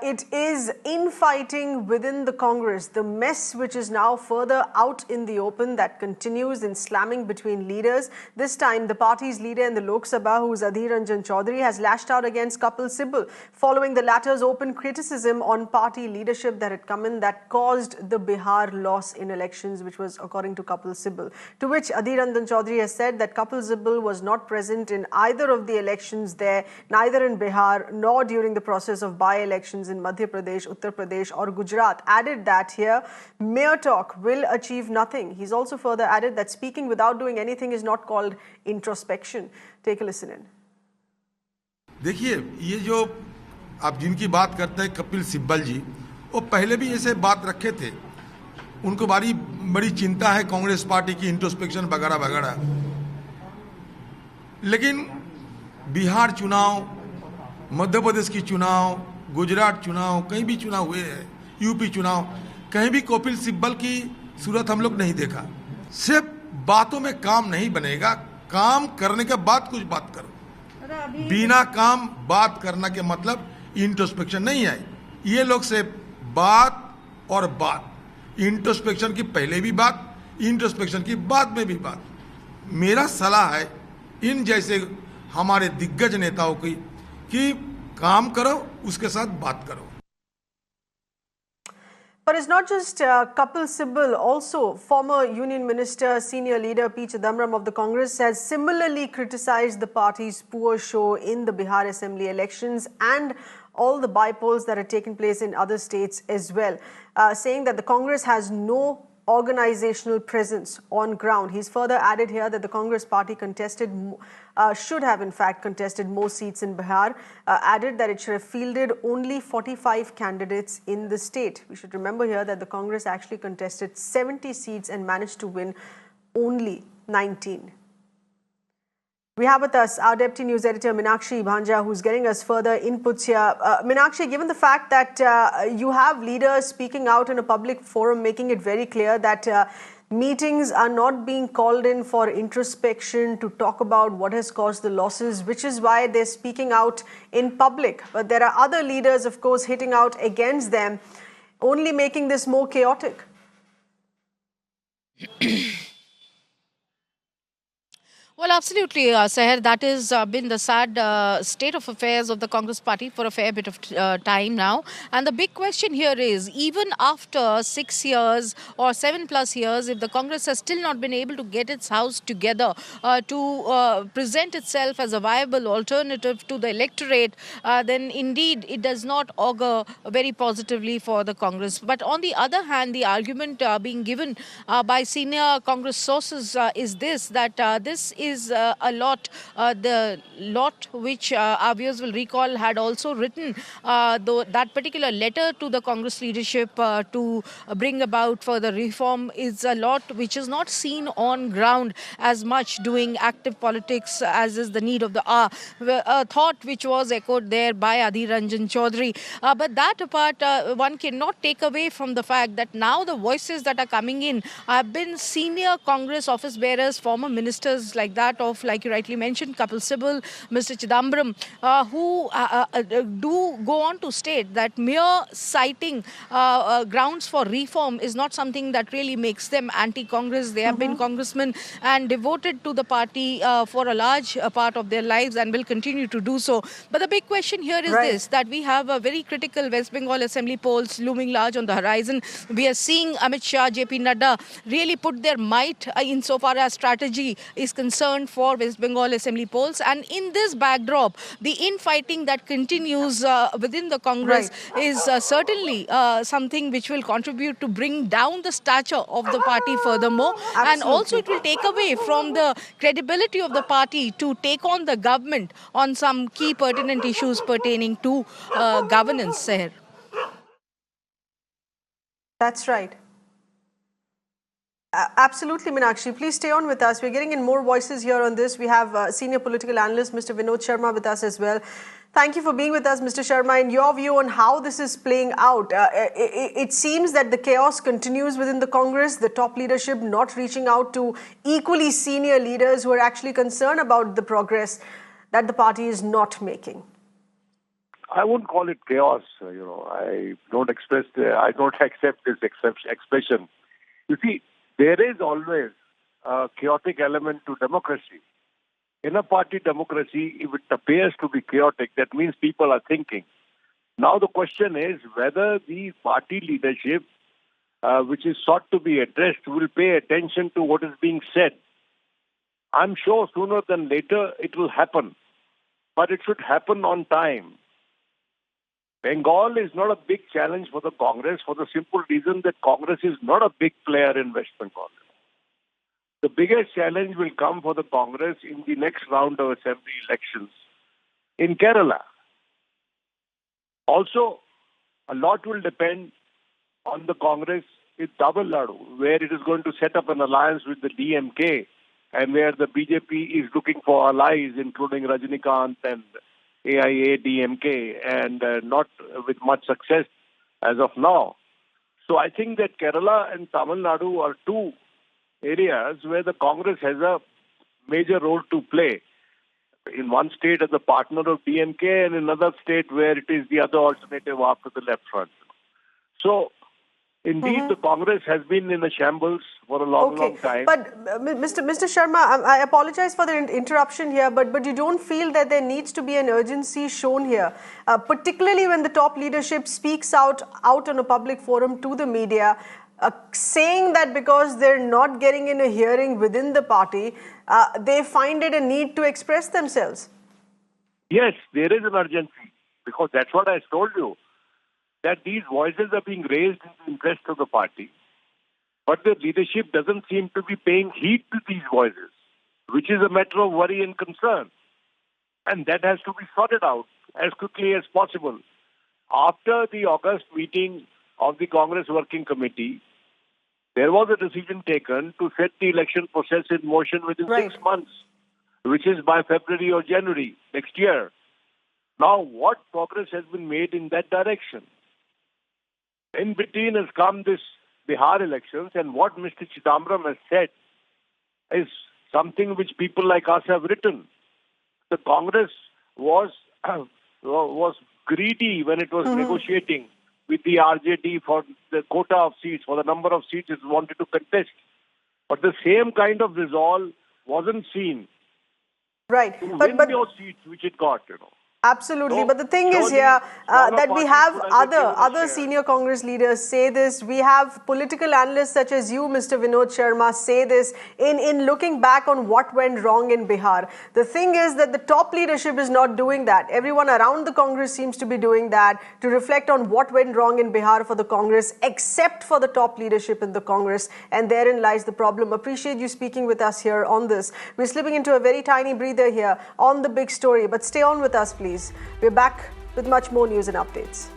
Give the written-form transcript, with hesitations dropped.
It is infighting within the Congress, the mess which is now further out in the open that continues in slamming between leaders. This time, the party's leader in the Lok Sabha, who is Adhir Ranjan Chaudhary, has lashed out against Kapil Sibal, following the latter's open criticism on party leadership that had come in that caused the Bihar loss in elections, which was according to Kapil Sibal. To which Adhir Ranjan Chaudhary has said that Kapil Sibal was not present in either of the elections there, neither in Bihar nor during the process of by-elections in Madhya Pradesh, Uttar Pradesh or Gujarat. Added that here, mere talk will achieve nothing. He's also further added that speaking without doing anything is not called introspection. Take a listen in. देखिए, ये जो आप जिनकी बात करते हैं कपिल सिब्बल जी, वो पहले भी ऐसे बात रखे थे. उनको बड़ी चिंता है कांग्रेस पार्टी की इंट्रोस्पेक्शन वगैरह वगैरह. लेकिन बिहार चुनाव, मध्य प्रदेश की चुनाव, गुजरात चुनाव, कहीं भी चुनाव हुए हैं, यूपी चुनाव, कहीं भी कपिल सिब्बल की सूरत हम लोग नहीं देखा. सिर्फ बातों में काम नहीं बनेगा, काम करने के बाद कुछ बात करो. बिना काम बात करना के मतलब इंट्रोस्पेक्शन नहीं है. ये लोग से बात और बात, इंट्रोस्पेक्शन की पहले भी बात, इंट्रोस्पेक्शन की बाद में भी बात. मेरा सलाह है इन जैसे हमारे दिग्गज नेताओं की कि काम करो, उसके साथ बात करो. But it's not just Kapil Sibal, also former Union Minister, senior leader P. Chidambaram of the Congress has similarly criticized the party's poor show in the Bihar Assembly elections and all the by-polls that have taken place in other states as well, saying that the Congress has no organizational presence on ground. He's further added here that the Congress party should have in fact contested more seats in Bihar, added that it should have fielded only 45 candidates in the state. We should remember here that the Congress actually contested 70 seats and managed to win only 19. We have with us our Deputy News Editor Meenakshi Bhanja, who's getting us further inputs here. Meenakshi, given the fact that you have leaders speaking out in a public forum, making it very clear that meetings are not being called in for introspection to talk about what has caused the losses, which is why they're speaking out in public. But there are other leaders, of course, hitting out against them, only making this more chaotic. Well, absolutely, Seher. That has been the sad state of affairs of the Congress party for a fair bit of time now. And the big question here is, even after 6 years or 7+ years, if the Congress has still not been able to get its house together to present itself as a viable alternative to the electorate, then indeed it does not augur very positively for the Congress. But on the other hand, the argument being given by senior Congress sources is this, that this is a lot, the lot which our viewers will recall had also written that particular letter to the Congress leadership to bring about further reform is a lot which is not seen on ground as much doing active politics as is the need of the hour. A thought which was echoed there by Adhir Ranjan Chaudhary. But that apart, one cannot take away from the fact that now the voices that are coming in have been senior Congress office bearers, former ministers like that of, like you rightly mentioned, Kapil Sibal, Mr. Chidambaram, who do go on to state that mere citing grounds for reform is not something that really makes them anti-Congress. They have been congressmen and devoted to the party for a large part of their lives and will continue to do so. But the big question here is this, that we have a very critical West Bengal Assembly polls looming large on the horizon. We are seeing Amit Shah, JP Nadda really put their might insofar as strategy is concerned for West Bengal Assembly polls. And in this backdrop, the infighting that continues within the Congress is certainly something which will contribute to bring down the stature of the party furthermore. Absolutely. And also it will take away from the credibility of the party to take on the government on some key pertinent issues pertaining to governance, Seher. That's right. Absolutely, Meenakshi. Please stay on with us. We're getting in more voices here on this. We have senior political analyst Mr. Vinod Sharma with us as well. Thank you for being with us, Mr. Sharma. In your view on how this is playing out, it seems that the chaos continues within the Congress, the top leadership not reaching out to equally senior leaders who are actually concerned about the progress that the party is not making. I wouldn't call it chaos. I don't I don't accept this expression. You see, there is always a chaotic element to democracy. In a party democracy, if it appears to be chaotic, that means people are thinking. Now the question is whether the party leadership, which is sought to be addressed, will pay attention to what is being said. I'm sure sooner than later it will happen, but it should happen on time. Bengal is not a big challenge for the Congress for the simple reason that Congress is not a big player in West Bengal. The biggest challenge will come for the Congress in the next round of assembly elections in Kerala. Also, a lot will depend on the Congress in Tamil Nadu, where it is going to set up an alliance with the DMK and where the BJP is looking for allies, including Rajinikanth and AIA-DMK, and not with much success as of now. So I think that Kerala and Tamil Nadu are two areas where the Congress has a major role to play. In one state as a partner of DMK and in another state where it is the other alternative after the left front. So, indeed, the Congress has been in a shambles for a long time. But Mr. Sharma, I apologize for the interruption here, but you don't feel that there needs to be an urgency shown here, particularly when the top leadership speaks out on a public forum to the media, saying that because they're not getting in a hearing within the party, they find it a need to express themselves. Yes, there is an urgency, because that's what I told you, that these voices are being raised in the interest of the party, but the leadership doesn't seem to be paying heed to these voices, which is a matter of worry and concern. And that has to be sorted out as quickly as possible. After the August meeting of the Congress Working Committee, there was a decision taken to set the election process in motion within 6 months, which is by February or January next year. Now, what progress has been made in that direction? In between has come this Bihar elections, and what Mr. Chidambaram has said is something which people like us have written. The Congress was greedy when it was negotiating with the RJD for the quota of seats, for the number of seats it wanted to contest. But the same kind of resolve wasn't seen to win those seats which it got, Absolutely, but the thing is here that we have other senior Congress leaders say this. We have political analysts such as you, Mr. Vinod Sharma, say this in looking back on what went wrong in Bihar. The thing is that the top leadership is not doing that. Everyone around the Congress seems to be doing that to reflect on what went wrong in Bihar for the Congress, except for the top leadership in the Congress. And therein lies the problem. Appreciate you speaking with us here on this. We're slipping into a very tiny breather here on the big story, but stay on with us, please. We're back with much more news and updates.